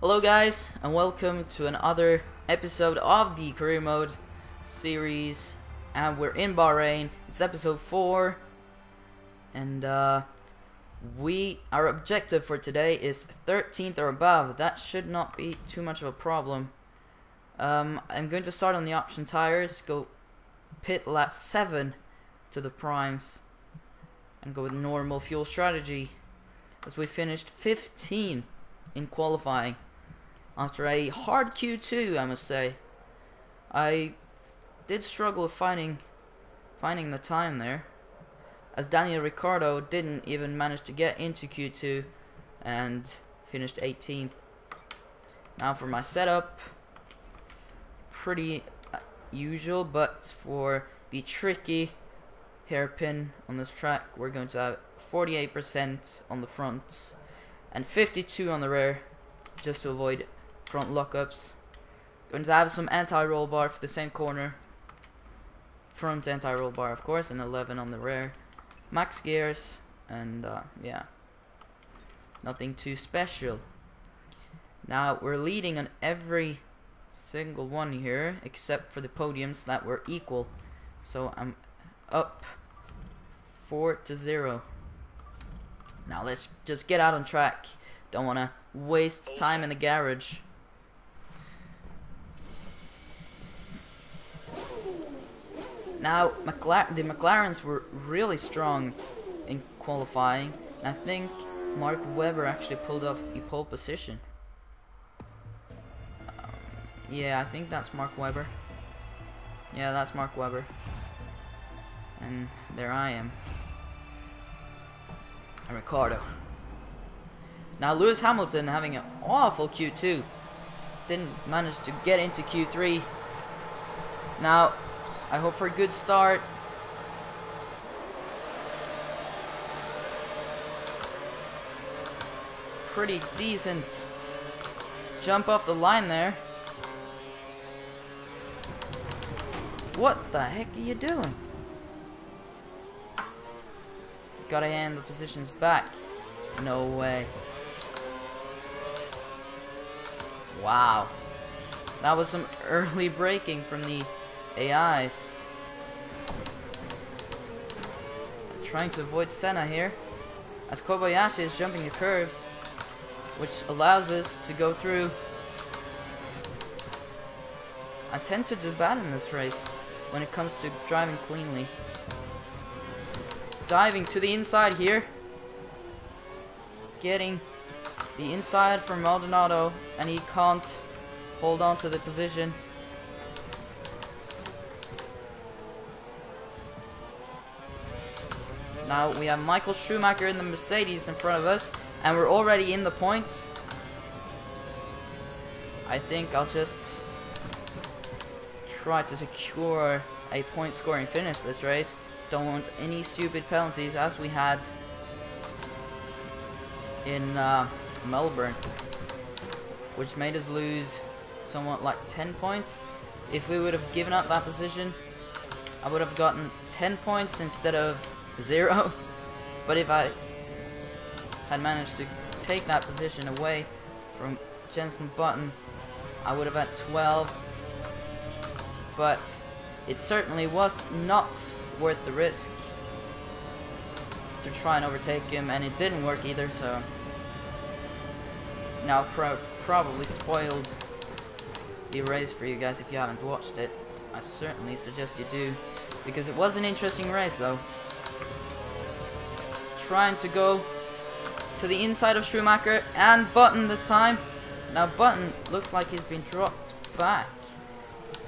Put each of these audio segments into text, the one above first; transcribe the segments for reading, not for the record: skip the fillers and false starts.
Hello guys, and welcome to another episode of the career mode series, and we're in Bahrain. It's episode 4, and our objective for today is 13th or above. That should not be too much of a problem. I'm going to start on the option tires, go pit lap 7 to the primes, and go with normal fuel strategy, as we finished 15 in qualifying after a hard Q2. I must say, I did struggle finding the time there, as Daniel Ricciardo didn't even manage to get into Q2 and finished 18th. Now for my setup, pretty usual, but for the tricky hairpin on this track, we're going to have 48% on the front and 52 on the rear, just to avoid front lockups. Going to have some anti-roll bar for the same corner, front anti-roll bar of course, and 11 on the rear. Max gears, and yeah, nothing too special. Now we're leading on every single one here except for the podiums that were equal, so I'm up 4-0. Now let's just get out on track. Don't want to waste time in the garage. Now the McLarens were really strong in qualifying. I think Mark Webber actually pulled off the pole position. Yeah, I think that's Mark Webber. Yeah, that's Mark Webber. And there I am. And Ricciardo. Now Lewis Hamilton having an awful Q2. Didn't manage to get into Q3. Now I hope for a good start. Pretty decent jump off the line there. What the heck are you doing? Gotta hand the positions back. No way. Wow. That was some early braking from the AIs. Trying to avoid Senna here, as Kobayashi is jumping the curve, which allows us to go through. I tend to do bad in this race when it comes to driving cleanly. Diving to the inside here, getting the inside from Maldonado, and he can't hold on to the position. Now we have Michael Schumacher in the Mercedes in front of us, and we're already in the points. I think I'll just try to secure a point scoring finish this race. Don't want any stupid penalties as we had in Melbourne, which made us lose somewhat like 10 points. If we would have given up that position, I would have gotten 10 points instead of 0. But if I had managed to take that position away from Jenson Button, I would have had 12. But it certainly was not worth the risk to try and overtake him, and it didn't work either. So now probably spoiled the race for you guys if you haven't watched it. I certainly suggest you do, because it was an interesting race though. Trying to go to the inside of Schumacher and Button this time. Now Button looks like he's been dropped back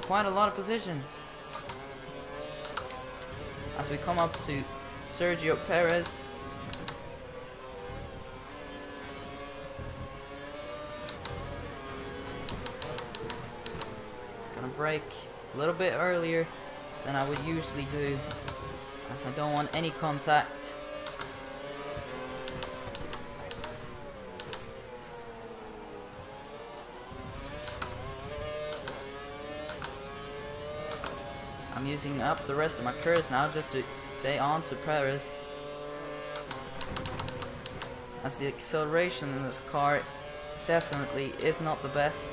quite a lot of positions. As we come up to Sergio Perez. Gonna brake a little bit earlier than I would usually do, as I don't want any contact. I'm using up the rest of my curves now just to stay on to Perez. as the acceleration in this car definitely is not the best.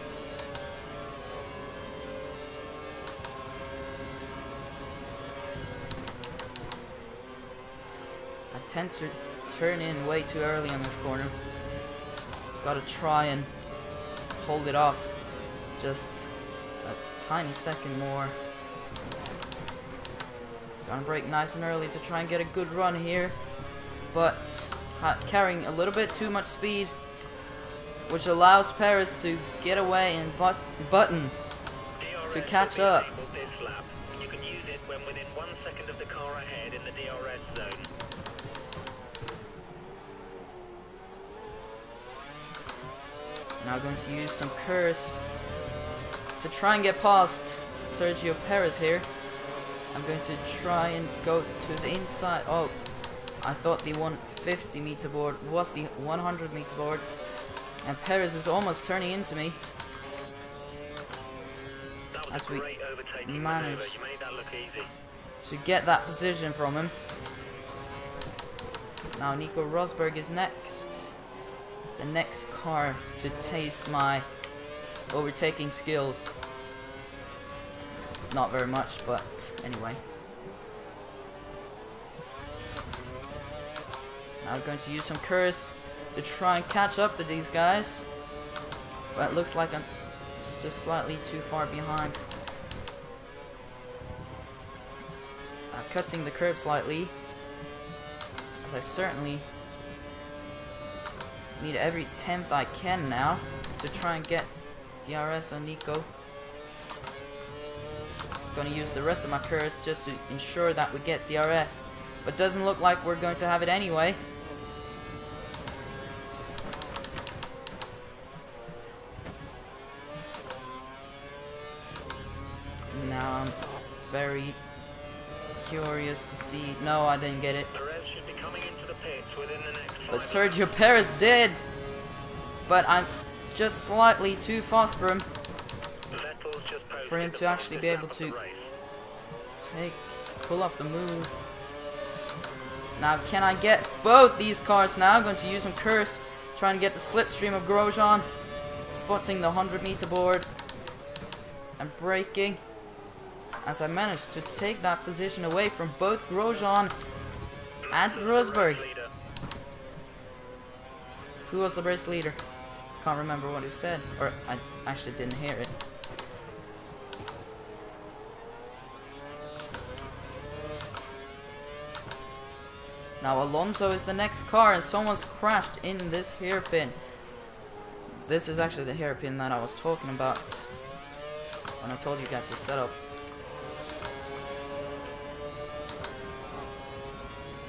I tend to turn in way too early on this corner. Gotta try and hold it off just a tiny second more. Gonna brake nice and early to try and get a good run here, but carrying a little bit too much speed, which allows Perez to get away and button to catch up. You can use it when within 1 second of the car ahead in the DRS zone. Now going to use some curse to try and get past Sergio Perez here. I'm going to try and go to his inside. Oh, I thought the 150 meter board was the 100 meter board, and Perez is almost turning into me. As we manage to get that position from him. Now Nico Rosberg is next. The next car to taste my overtaking skills. Not very much, but anyway. Now I'm going to use some curse to try and catch up to these guys. But it looks like I'm just slightly too far behind. I'm cutting the curve slightly, as I certainly need every tenth I can now to try and get DRS on Nico. Going to use the rest of my curse just to ensure that we get DRS, but doesn't look like we're going to have it anyway. Now I'm very curious to see. No, I didn't get it. Perez should be coming into the pits within the next 5 But Sergio Perez did. But I'm just slightly too fast for him. For him to actually be able to pull off the move. Now can I get both these cars now? I'm going to use some curse, trying to get the slipstream of Grosjean, spotting the 100 meter board and braking as I managed to take that position away from both Grosjean and Rosberg. Who was the race leader? Can't remember what he said, or I actually didn't hear it. Now Alonso is the next car, and someone's crashed in this hairpin. This is actually the hairpin that I was talking about when I told you guys the setup.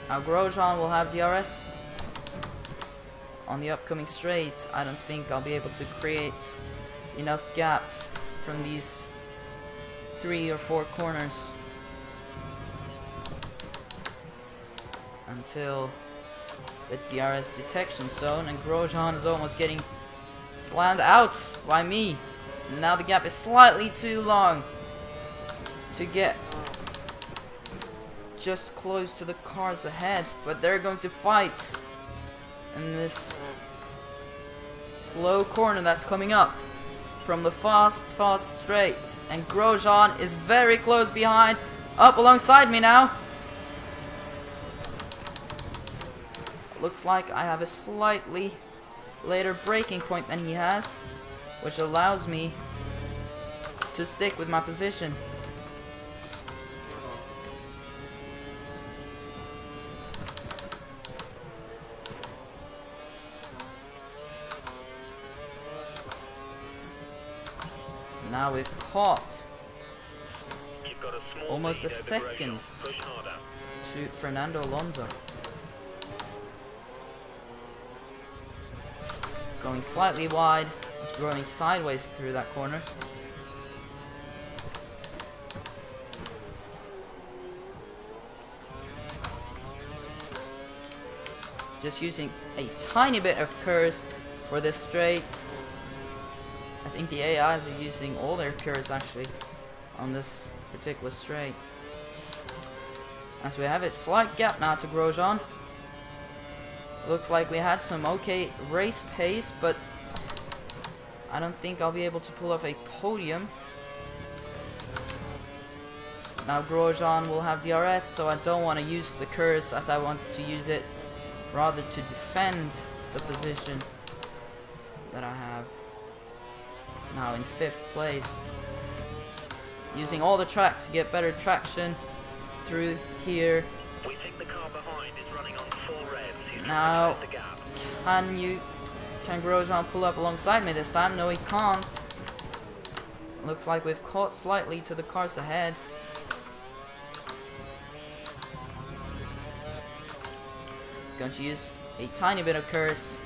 Now Grosjean will have DRS on the upcoming straight. I don't think I'll be able to create enough gap from these 3 or 4 corners until the DRS detection zone, and Grosjean is almost getting slammed out by me. Now the gap is slightly too long to get just close to the cars ahead, but they're going to fight in this slow corner that's coming up from the fast straight, and Grosjean is very close behind, up alongside me now. Looks like I have a slightly later braking point than he has, which allows me to stick with my position. Now we've caught almost a second to Fernando Alonso. Going slightly wide, going sideways through that corner. Just using a tiny bit of curse for this straight. I think the AIs are using all their curse actually on this particular straight. As we have a slight gap now to Grosjean. Looks like we had some okay race pace, but I don't think I'll be able to pull off a podium. Now Grosjean will have DRS, so I don't want to use the curse as I want to use it rather to defend the position that I have. Now in 5th place. Using all the track to get better traction through here. We think the car behind is running on 4 revs. He's Now, trying to close the gap. can Grosjean pull up alongside me this time? No, he can't. Looks like we've caught slightly to the cars ahead. Going to use a tiny bit of curse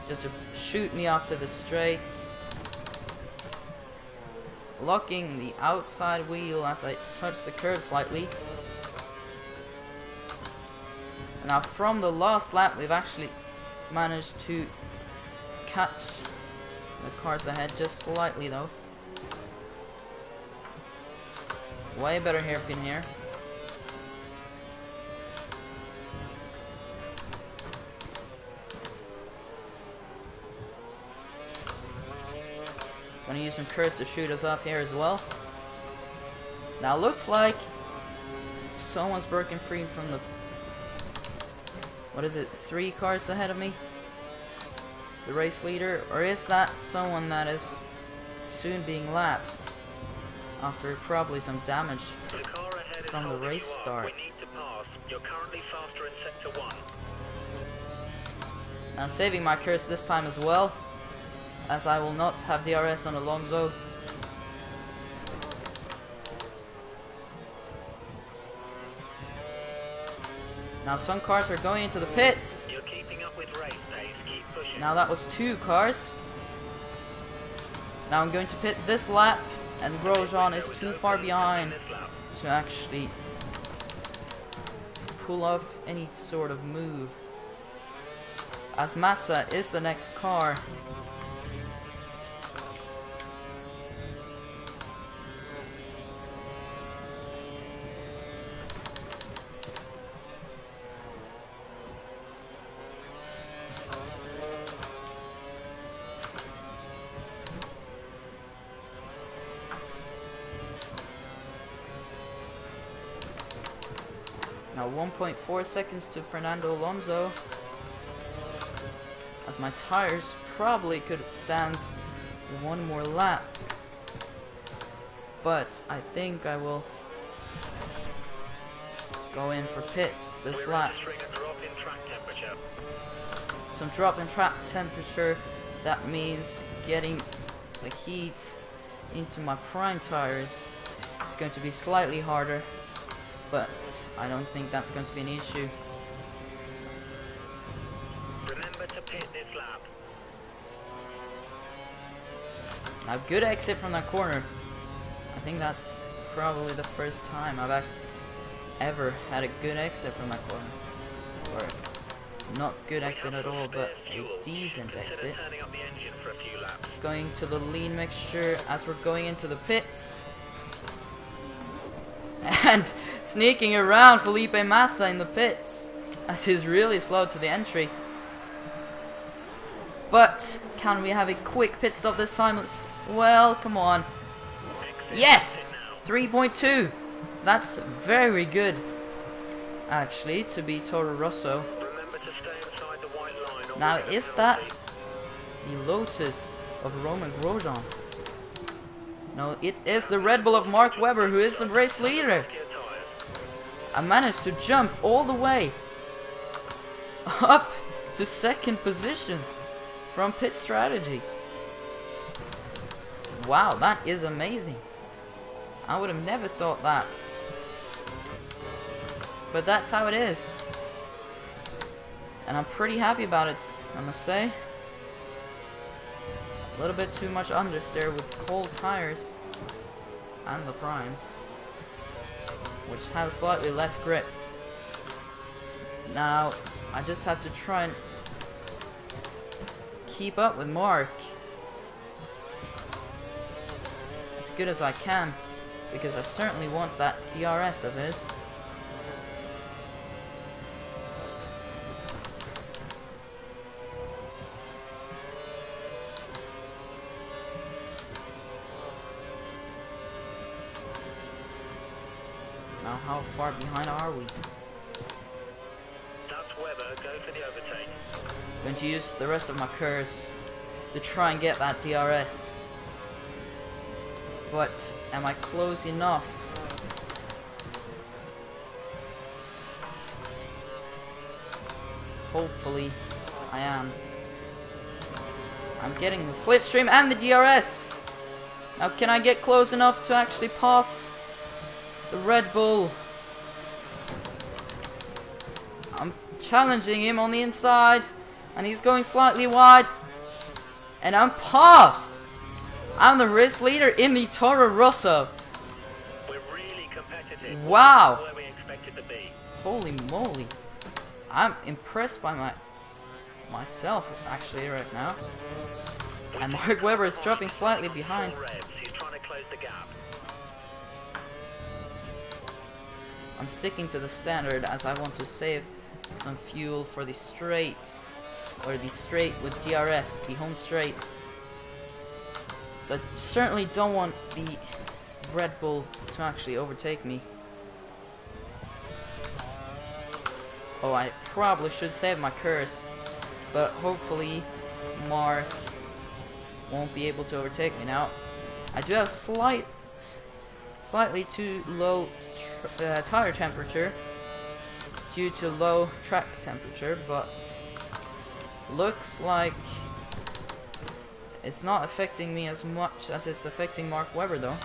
just to shoot me off to the straight. Locking the outside wheel as I touch the curb slightly. Now from the last lap we've actually managed to catch the cars ahead just slightly though. Way better hairpin here. Gonna use some curse to shoot us off here as well. Now looks like someone's broken free from the, what is it, 3 cars ahead of me? The race leader, or is that someone that is soon being lapped after probably some damage The car ahead is from the holding race you up. start? We need to pass. You're currently faster in sector 1. Now saving my curse this time as well, as I will not have DRS on Alonso. Now some cars are going into the pits. You're keeping up with race pace. Keep pushing. Now that was 2 cars. Now I'm going to pit this lap, and Grosjean is too far behind to actually pull off any sort of move, as Massa is the next car. Now 1.4 seconds to Fernando Alonso, as my tires probably could stand 1 more lap, but I think I will go in for pits this lap. Some drop in track temperature, that means getting the heat into my prime tires. It's going to be slightly harder, but I don't think that's going to be an issue. Remember to pit this lap. Now good exit from that corner. I think that's probably the first time I've ever had a good exit from that corner. Or not good exit at all, but a decent exit. Turning up the engine for a few laps. Going to the lean mixture as we're going into the pits. And sneaking around Felipe Massa in the pits, as he's really slow to the entry. But can we have a quick pit stop this time? Well, come on. Yes! 3.2. That's very good, actually, to be Toro Rosso. Remember to stay inside the white line. Now, is that the Lotus of Roman Grosjean? No, it is the Red Bull of Mark Webber, who is the race leader. I managed to jump all the way up to 2nd position from pit strategy. Wow, that is amazing. I would have never thought that. But that's how it is. And I'm pretty happy about it, I must say. A little bit too much understeer with cold tires and the primes, which have slightly less grip. Now I just have to try and keep up with Mark as good as I can, because I certainly want that DRS of his. how far behind are we? That's Weber, go for the overtake. I'm going to use the rest of my curse to try and get that DRS. But am I close enough? Hopefully I am. I'm getting the slipstream and the DRS. Now can I get close enough to actually pass the Red Bull? I'm challenging him on the inside and he's going slightly wide. And I'm past. I'm the race leader in the Toro Rosso. We're really competitive. Wow. Where we expected to be. Holy moly. I'm impressed by myself actually right now. And Mark Webber is dropping slightly behind. He's trying to close the gap. I'm sticking to the standard as I want to save some fuel for the straights. Or the straight with DRS, the home straight. So I certainly don't want the Red Bull to actually overtake me. Oh, I probably should save my curse. But hopefully Mark won't be able to overtake me now. I do have slightly too low tire temperature due to low track temperature, but looks like it's not affecting me as much as it's affecting Mark Webber though.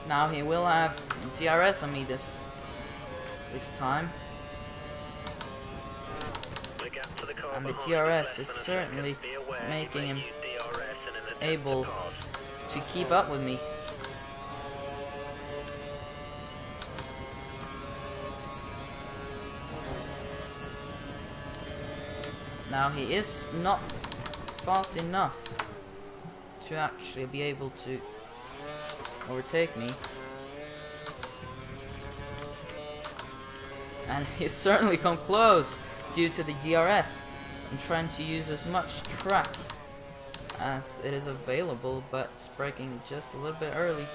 Now he will have DRS on me this time. And the DRS is certainly making him able to keep up with me. Now he is not fast enough to actually be able to overtake me. And he's certainly come close due to the DRS. I'm trying to use as much track as it is available, but it's braking just a little bit early.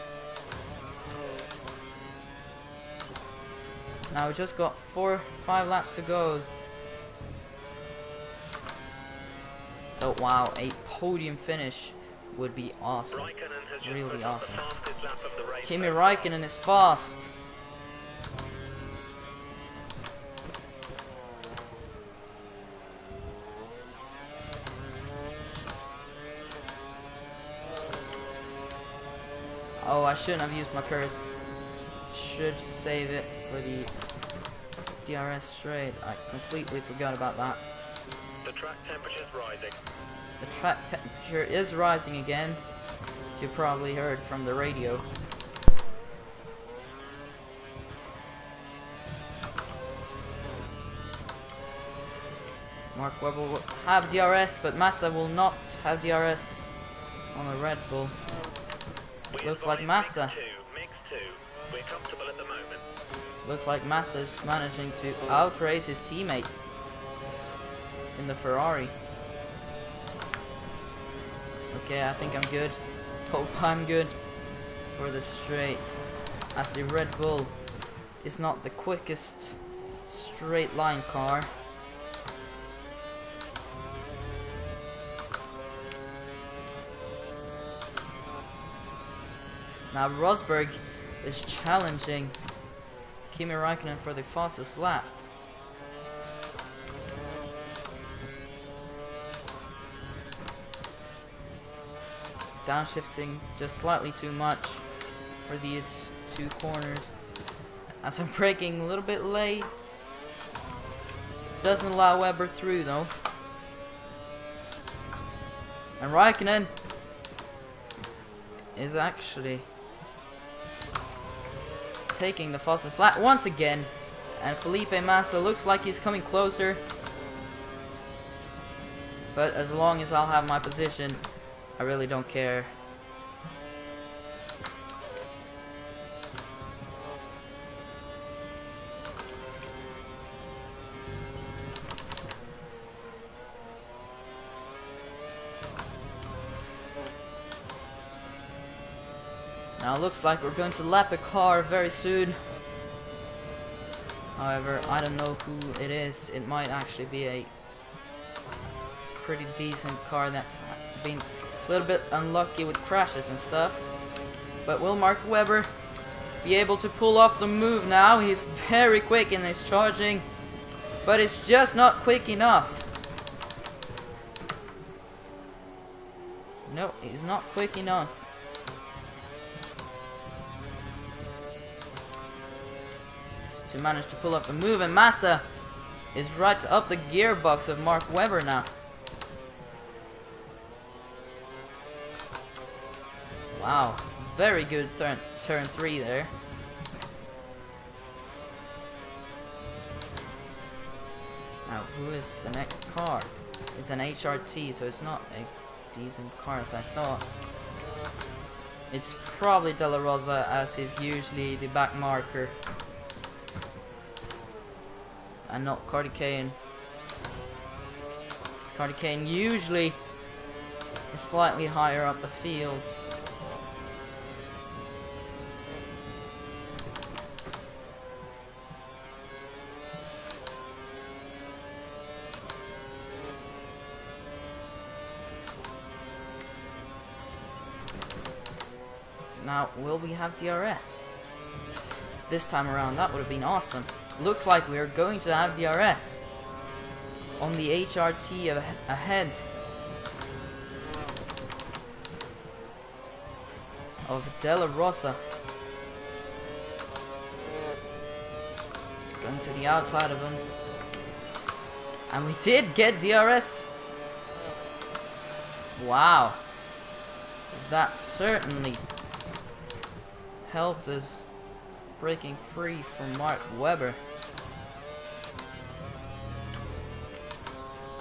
Now we just got 4-5 laps to go. So wow, a podium finish would be awesome. Really awesome. Kimi Räikkönen is fast. Oh, I shouldn't have used my curse. Should save it for the DRS straight. I completely forgot about that. The track temperature is rising. The track temperature is rising again, as you probably heard from the radio. Mark Webber will have DRS, but Massa will not have DRS on the Red Bull. Looks like Massa. Mix two. We're comfortable at the moment. Looks like Massa's managing to outrace his teammate in the Ferrari. Okay, I think I'm good. Hope I'm good for the straight, as the Red Bull is not the quickest straight line car. Now Rosberg is challenging Kimi Räikkönen for the fastest lap. Downshifting just slightly too much for these two corners, as I'm braking a little bit late. Doesn't allow Webber through though. And Räikkönen is actually taking the fastest lap once again, and Felipe Massa looks like he's coming closer, but as long as I'll have my position, I really don't care. Now it looks like we're going to lap a car very soon. However, I don't know who it is. It might actually be a pretty decent car that's been a little bit unlucky with crashes and stuff. But will Mark Webber be able to pull off the move now? He's very quick in his charging, but it's just not quick enough. No, he's not quick enough. To manage to pull off the move, and Massa is right up the gearbox of Mark Webber now. Wow, very good turn 3 there. Now, who is the next car? It's an HRT, so it's not a decent car as I thought. It's probably De La Rosa, as he's usually the back marker. And not Cardi Kane. Cardi Kane usually is slightly higher up the field. Now, will we have DRS? This time around, that would have been awesome. Looks like we are going to have DRS on the HRT ahead of De La Rosa. Going to the outside of him. And we did get DRS. Wow. That certainly helped us breaking free from Mark Webber.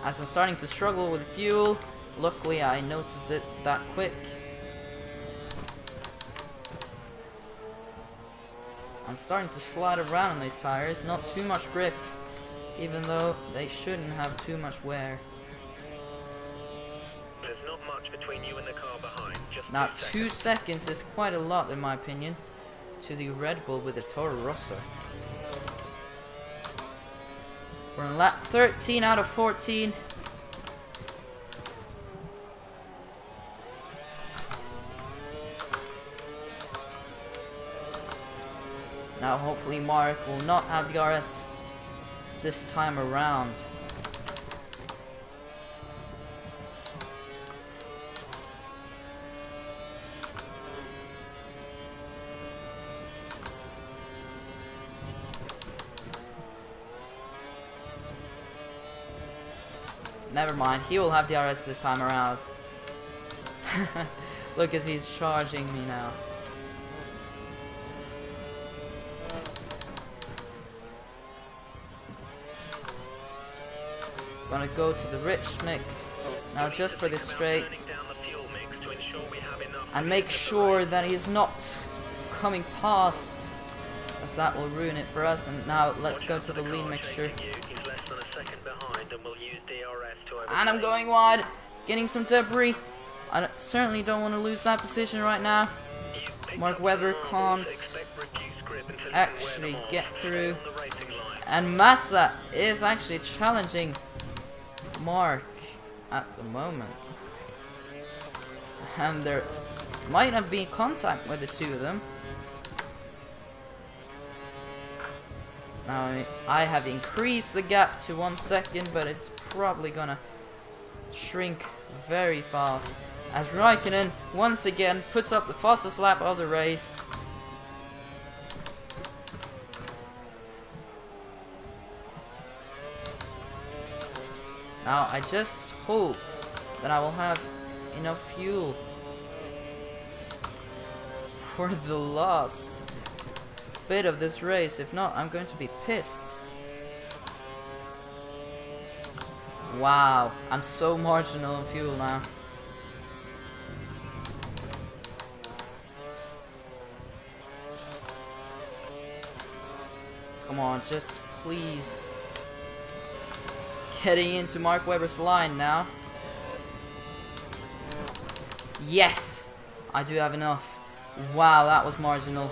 As I'm starting to struggle with fuel, luckily I noticed it that quick. I'm starting to slide around on these tires, not too much grip, even though they shouldn't have too much wear. There's not much between you and the car behind. Just Now 2 seconds is quite a lot in my opinion to the Red Bull with the Toro Rosso. We're on lap 13 out of 14. Now hopefully Mark will not have DRS this time around. Never mind, he will have DRS this time around. Look as he's charging me now. Gonna go to the rich mix now just for this straight. And make sure that he's not coming past, as that will ruin it for us. And now let's go to the lean mixture. And I'm going wide, getting some debris. I certainly don't want to lose that position right now. Mark Webber can't actually get through. And Massa is actually challenging Mark at the moment. And there might have been contact with the two of them. Now I have increased the gap to 1 second, but it's probably gonna shrink very fast as Raikkonen once again puts up the fastest lap of the race. Now I just hope that I will have enough fuel for the last bit of this race. If not, I'm going to be pissed. Wow, I'm so marginal on fuel now. Come on, just please. Getting into Mark Webber's line now. Yes! I do have enough. Wow, that was marginal.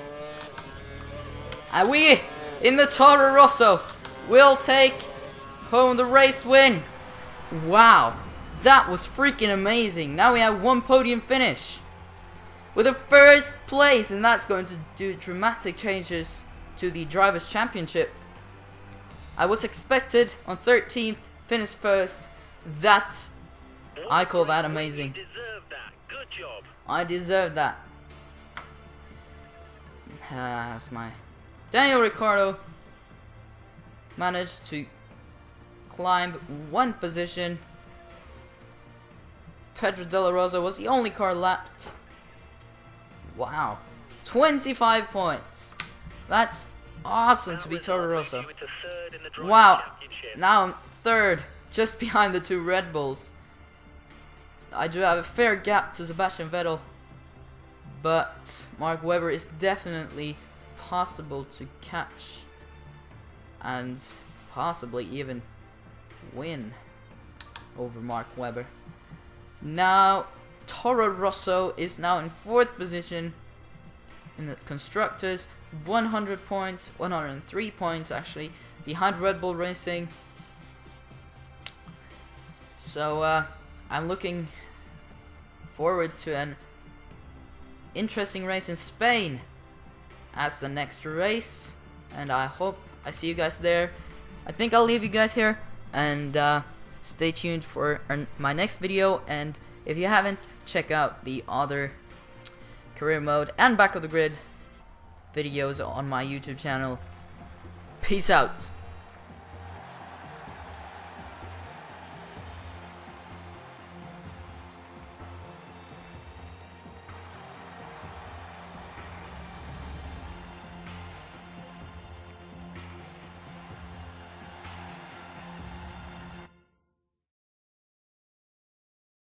And we, in the Toro Rosso, will take home the race win. Wow, that was freaking amazing. Now we have one podium finish with a first place, and that's going to do dramatic changes to the Drivers' Championship. I was expected on 13th, finished first. That, I call that amazing. You deserve that. Good job. I deserve that. That's my Daniel Ricciardo managed to climb one position. Pedro De La Rosa was the only car lapped. Wow, 25 points. That's awesome to be Toro Rosso. Wow, now I'm third, just behind the two Red Bulls. I do have a fair gap to Sebastian Vettel, but Mark Webber is definitely possible to catch and possibly even win over Mark Webber. Now Toro Rosso is now in 4th position in the constructors, 100 points, 103 points actually, behind Red Bull Racing. So I'm looking forward to an interesting race in Spain as the next race, and I hope I see you guys there. I think I'll leave you guys here, and stay tuned for my next video. And if you haven't, check out the other career mode and back of the grid videos on my YouTube channel. Peace out.